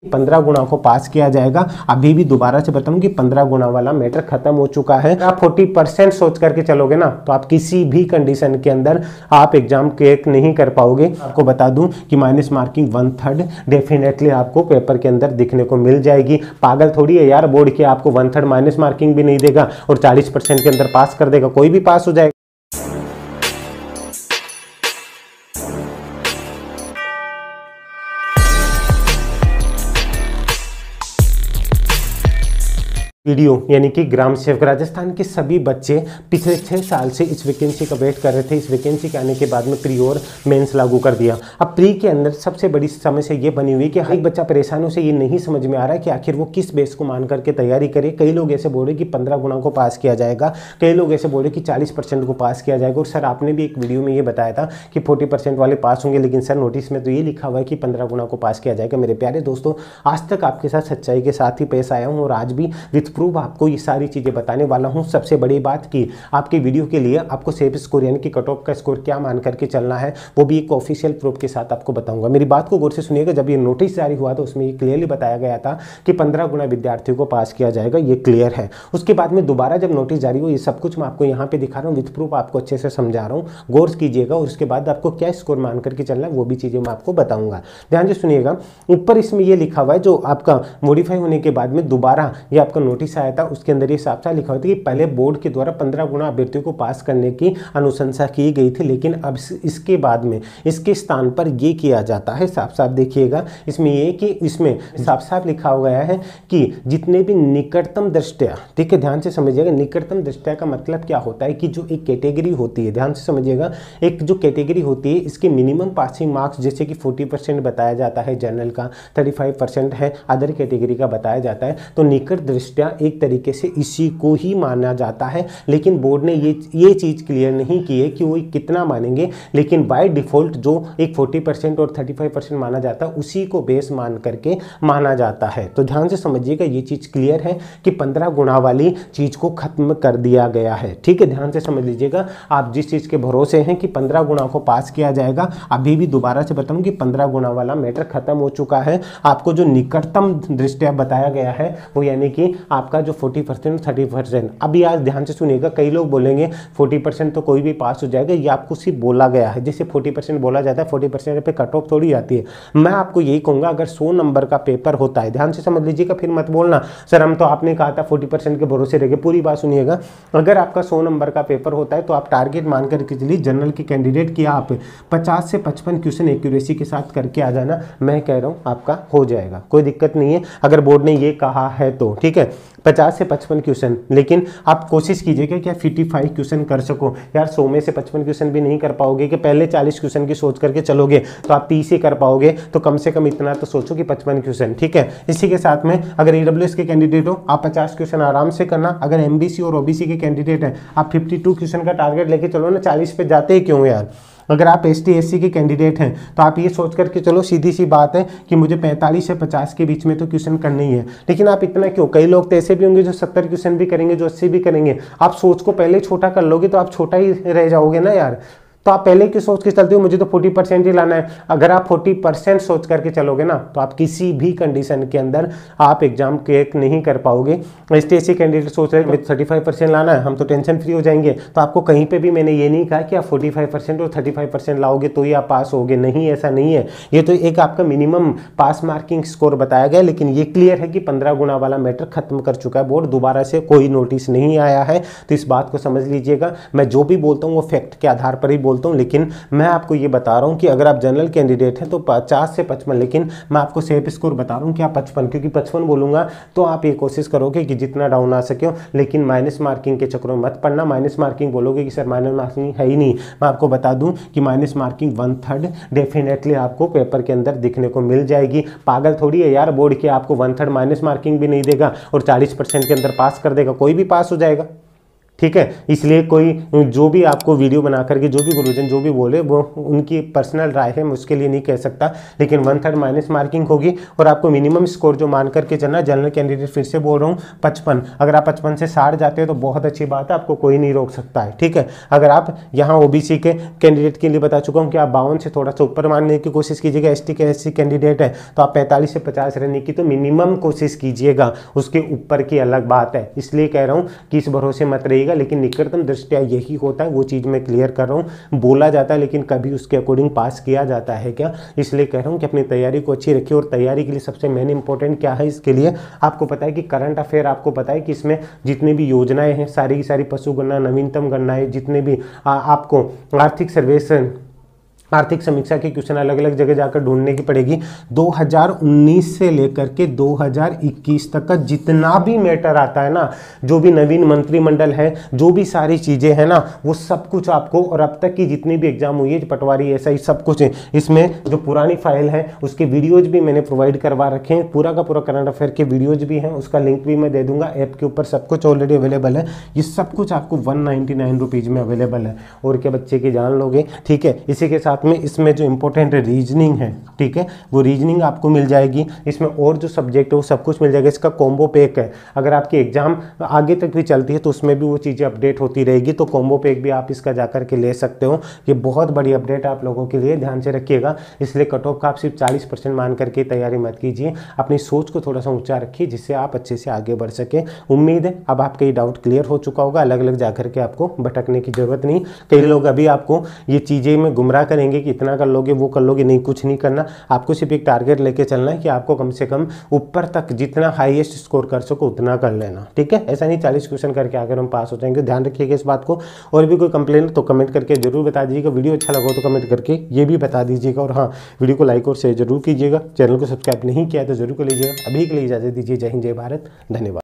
15 गुणा को पास किया जाएगा। अभी भी दोबारा से बताऊं कि 15 गुणा वाला मैटर खत्म हो चुका है। आप 40% सोच करके चलोगे ना तो आप किसी भी कंडीशन के अंदर आप एग्जाम क्लियर नहीं कर पाओगे। आपको बता दूं कि माइनस मार्किंग 1/3 डेफिनेटली आपको पेपर के अंदर दिखने को मिल जाएगी। पागल थोड़ी है यार, बोर्ड के आपको 1/3 माइनस मार्किंग भी नहीं देगा और 40% के अंदर पास कर देगा। कोई भी पास हो जाएगा। वीडियो यानी कि ग्राम सेवक राजस्थान के सभी बच्चे पिछले 6 साल से इस वैकेंसी का वेट कर रहे थे। इस वैकेंसी के आने के बाद में प्री और मेंस लागू कर दिया। अब प्री के अंदर सबसे बड़ी समस्या ये बनी हुई कि हर एक बच्चा परेशान से ये नहीं समझ में आ रहा है कि आखिर वो किस बेस को मान करके तैयारी करे। कई लोग ऐसे बोले कि 15 गुणा को पास किया जाएगा, कई लोग ऐसे बोले कि 40% को पास किया जाएगा। और सर आपने भी एक वीडियो में ये बताया था कि 40% वाले पास होंगे, लेकिन सर नोटिस में तो ये लिखा हुआ है कि 15 गुणा को पास किया जाएगा। मेरे प्यारे दोस्तों, आज तक आपके साथ सच्चाई के साथ ही पेश आया हूँ और आज भी विथ प्रूफ आपको ये सारी चीजें बताने वाला हूं। सबसे बड़ी बात कि आपके वीडियो के लिए आपको सेफ स्कोर यानी कि कट ऑफ का स्कोर क्या मान करके चलना है, वो भी एक ऑफिशियल प्रूफ के साथ आपको बताऊंगा। मेरी बात को गौर से सुनिएगा। जब ये नोटिस जारी हुआ तो उसमें ये क्लियरली बताया गया था कि 15 गुणा विद्यार्थियों को पास किया जाएगा, ये क्लियर है। उसके बाद में दोबारा जब नोटिस जारी हो, ये सब कुछ मैं आपको यहाँ पे दिखा रहा हूँ, विथ प्रूफ आपको अच्छे से समझा रहा हूँ, गौर कीजिएगा। और उसके बाद आपको क्या स्कोर मान करके चलना है वो भी चीजें मैं आपको बताऊंगा। ध्यान से सुनिएगा। ऊपर इसमें ये लिखा हुआ है, जो आपका मॉडिफाई होने के बाद में दोबारा ये आपका नोटिस आया था, उसके अंदर ये साफ साफ लिखा हुआ था कि पहले बोर्ड के द्वारा 15 गुणा अभ्यर्थियों को पास करने की अनुशंसा की गई थी, लेकिन अब इसके बाद में इसके स्थान पर ये किया जाता है। साफ साफ देखिएगा इसमें ये कि इसमें साफ साफ लिखा गया है कि जितने भी निकटतम दृष्टया, ठीक है, ध्यान से समझिएगा। निकटतम दृष्टया का मतलब क्या होता है कि जो एक कैटेगरी होती है, ध्यान से समझिएगा, एक जो कैटेगरी होती है इसके मिनिमम पासिंग मार्क्स जैसे कि 40% बताया जाता है जनरल का, 35% है अदर कैटेगरी का बताया जाता है। तो निकट दृष्टया एक तरीके से इसी को ही माना जाता है, लेकिन बोर्ड ने ये चीज क्लियर नहीं की है कि वो कितना मानेंगे, लेकिन बाय डिफॉल्ट जो एक 40% और 35% माना जाता है उसी को बेस मान करके माना जाता है। तो ध्यान से समझिएगा, ये चीज क्लियर है कि 15 गुणा वाली चीज को खत्म कर दिया गया है। ठीक है, ध्यान से समझ लीजिएगा। आप जिस चीज के भरोसे हैं कि 15 गुणा को पास किया जाएगा, अभी भी दोबारा से बताऊं कि 15 गुणा वाला मैटर खत्म हो चुका है। आपको जो निकटतम दृष्टया बताया गया है वो यानी कि आपका जो 40% 30%। अभी आज ध्यान से सुनिएगा, कई लोग बोलेंगे 40% तो कोई भी पास हो जाएगा, ये आपको सिर्फ बोला गया है। जैसे 40% बोला जाता है, 40% पे कट ऑफ थोड़ी आती है। मैं आपको यही कहूंगा, अगर 100 नंबर का पेपर होता है, ध्यान से समझ लीजिएगा, फिर मत बोलना सर हम तो आपने कहा था 40% के भरोसे रह गए। पूरी बात सुनिएगा। अगर आपका 100 नंबर का पेपर होता है तो आप टारगेट मान करके चलिए जनरल के कैंडिडेट की आप 50 से 55 क्वेश्चन एक्यूरेसी के साथ करके आ जाना। मैं कह रहा हूँ आपका हो जाएगा, कोई दिक्कत नहीं है अगर बोर्ड ने ये कहा है तो। ठीक है, 50 से 55 क्वेश्चन, लेकिन आप कोशिश कीजिएगा कि आप 55 क्वेश्चन कर सको। यार 100 में से 55 क्वेश्चन भी नहीं कर पाओगे कि पहले 40 क्वेश्चन की सोच करके चलोगे तो आप 30 ही कर पाओगे। तो कम से कम इतना तो सोचो कि 55 क्वेश्चन। ठीक है, इसी के साथ में अगर ईडब्ल्यूएस के कैंडिडेट हो आप 50 क्वेश्चन आराम से करना। अगर एमबीसी और ओबीसी के कैंडिडेट हैं आप 52 क्वेश्चन का टारगेट लेके चलो ना, 40 पे जाते ही क्यों यार। अगर आप एसटी एससी के कैंडिडेट हैं तो आप ये सोच करके चलो, सीधी सी बात है कि मुझे 45 से 50 के बीच में तो क्वेश्चन करने ही है। लेकिन आप इतना क्यों, कई लोग तो ऐसे भी होंगे जो 70 क्वेश्चन भी करेंगे, जो 80 भी करेंगे। आप सोच को पहले छोटा कर लोगे तो आप छोटा ही रह जाओगे ना यार। तो आप पहले की सोच के चलते हो मुझे तो 40% ही लाना है। अगर आप 40% सोच करके चलोगे ना तो आप किसी भी कंडीशन के अंदर आप एग्जाम क्लियर नहीं कर पाओगे। एसटीएससी कैंडिडेट सोच रहे हैं 35% लाना है, हम तो टेंशन फ्री हो जाएंगे। तो आपको कहीं पे भी मैंने ये नहीं कहा कि आप 45% और 35% लाओगे तो ही आप पास होगे, नहीं, ऐसा नहीं है। ये तो एक आपका मिनिमम पास मार्किंग स्कोर बताया गया, लेकिन ये क्लियर है कि 15 गुणा वाला मैटर खत्म कर चुका है बोर्ड। दोबारा से कोई नोटिस नहीं आया है, तो इस बात को समझ लीजिएगा। मैं जो भी बोलता हूँ वो फैक्ट के आधार पर ही बोलता हूं, लेकिन मैं आपको ये बता रहा हूं कि अगर आप जनरल कैंडिडेट हैं तो 50 से 55, लेकिन मैं आपको सेफ स्कोर बता रहा हूं कि आप 55, क्योंकि 55 बोलूंगा तो आप ये कोशिश करोगे कि जितना डाउन आ सके। लेकिन माइनस मार्किंग के चक्रों में मत पड़ना। माइनस मार्किंग बोलोगे कि सर माइनस मार्किंग है ही नहीं, मैं आपको बता दूं कि माइनस मार्किंग 1/3 डेफिनेटली आपको पेपर के अंदर दिखने को मिल जाएगी। पागल थोड़ी है यार, बोर्ड के आपको 1/3 माइनस मार्किंग भी नहीं देगा और 40% के अंदर पास कर देगा। कोई भी पास हो जाएगा। ठीक है। इसलिए कोई जो भी आपको वीडियो बना करके जो भी गुरुजन जो भी बोले वो उनकी पर्सनल राय है, मैं उसके लिए नहीं कह सकता, लेकिन 1/3 माइनस मार्किंग होगी और आपको मिनिमम स्कोर जो मान करके चलना। जनरल कैंडिडेट फिर से बोल रहा हूँ 55, अगर आप 55 से 60 जाते हो तो बहुत अच्छी बात है, आपको कोई नहीं रोक सकता है, ठीक है। अगर आप यहाँ ओबीसी के कैंडिडेट के लिए बता चुका हूँ कि आप 52 से थोड़ा सा ऊपर मानने की कोशिश कीजिएगा। एसटी के एससी कैंडिडेट है तो आप 45 से 50 रहने की तो मिनिमम कोशिश कीजिएगा, उसके ऊपर की अलग बात है। इसलिए कह रहा हूँ कि इस भरोसे मत रहिएगा, लेकिन निकटतम दृष्टिया यही होता है, वो चीज़ मैं क्लियर कर रहा हूँ। बोला जाता है लेकिन कभी उसके अकॉर्डिंग पास किया जाता है क्या, इसलिए कह रहा हूँ कि अपनी तैयारी को अच्छी रखिए। और तैयारी के लिए सबसे मेन इंपॉर्टेंट क्या है, इसके लिए आपको पता है कि करंट अफेयर, आपको पता है कि इसमें जितनी भी योजनाएं हैं सारी की सारी पशु गणना, नवीनतम गणनाएं, जितने भी आपको आर्थिक सर्वेक्षण, आर्थिक समीक्षा के क्वेश्चन अलग अलग जगह जाकर ढूंढने की पड़ेगी। 2019 से लेकर के 2021 तक का जितना भी मैटर आता है ना, जो भी नवीन मंत्रिमंडल है, जो भी सारी चीज़ें हैं ना, वो सब कुछ आपको, और अब तक की जितनी भी एग्जाम हुई है, पटवारी ऐसा ही सब कुछ है इसमें। जो पुरानी फाइल है उसके वीडियोज भी मैंने प्रोवाइड करवा रखे हैं, पूरा का पूरा करंट अफेयर के वीडियोज भी हैं, उसका लिंक भी मैं दे दूंगा। ऐप के ऊपर सब कुछ ऑलरेडी अवेलेबल है। ये सब कुछ आपको 199 रुपीज़ में अवेलेबल है, और क्या बच्चे की जान लोगे, ठीक है। इसी के साथ में इसमें जो इंपॉर्टेंट रीजनिंग है, ठीक है, वो रीजनिंग आपको मिल जाएगी। इसमें और जो सब्जेक्ट है वो सब कुछ मिल जाएगा। इसका कॉम्बो पैक है, अगर आपकी एग्जाम आगे तक भी चलती है तो उसमें भी वो चीज़ें अपडेट होती रहेगी, तो कॉम्बो पैक भी आप इसका जाकर के ले सकते हो। ये बहुत बड़ी अपडेट आप लोगों के लिए, ध्यान से रखिएगा। इसलिए कट ऑफ का आप सिर्फ 40% मान करके तैयारी मत कीजिए, अपनी सोच को थोड़ा सा ऊंचा रखिए, जिससे आप अच्छे से आगे बढ़ सके। उम्मीद है अब आपका ये डाउट क्लियर हो चुका होगा, अलग अलग जाकर के आपको भटकने की जरूरत नहीं। कई लोग अभी आपको ये चीज़ें में गुमराह करेंगे कि इतना कर लोगे वो कर लोगे, नहीं, कुछ नहीं करना। आपको सिर्फ एक टारगेट लेके चलना है कि आपको कम से कम ऊपर तक जितना हाईएस्ट स्कोर कर सको उतना कर लेना, ठीक है। ऐसा नहीं 40 क्वेश्चन करके अगर हम पास हो जाएंगे, ध्यान रखिएगा इस बात को। और भी कोई कंप्लेंट तो कमेंट करके जरूर बता दीजिएगा। वीडियो अच्छा लगा तो कमेंट करके ये भी बता दीजिएगा, और हाँ, वीडियो को लाइक और शेयर जरूर कीजिएगा। चैनल को सब्सक्राइब नहीं किया तो जरूर कर लीजिएगा। अभी के लिए इजाजत दीजिए। जय हिंद, जय भारत, धन्यवाद।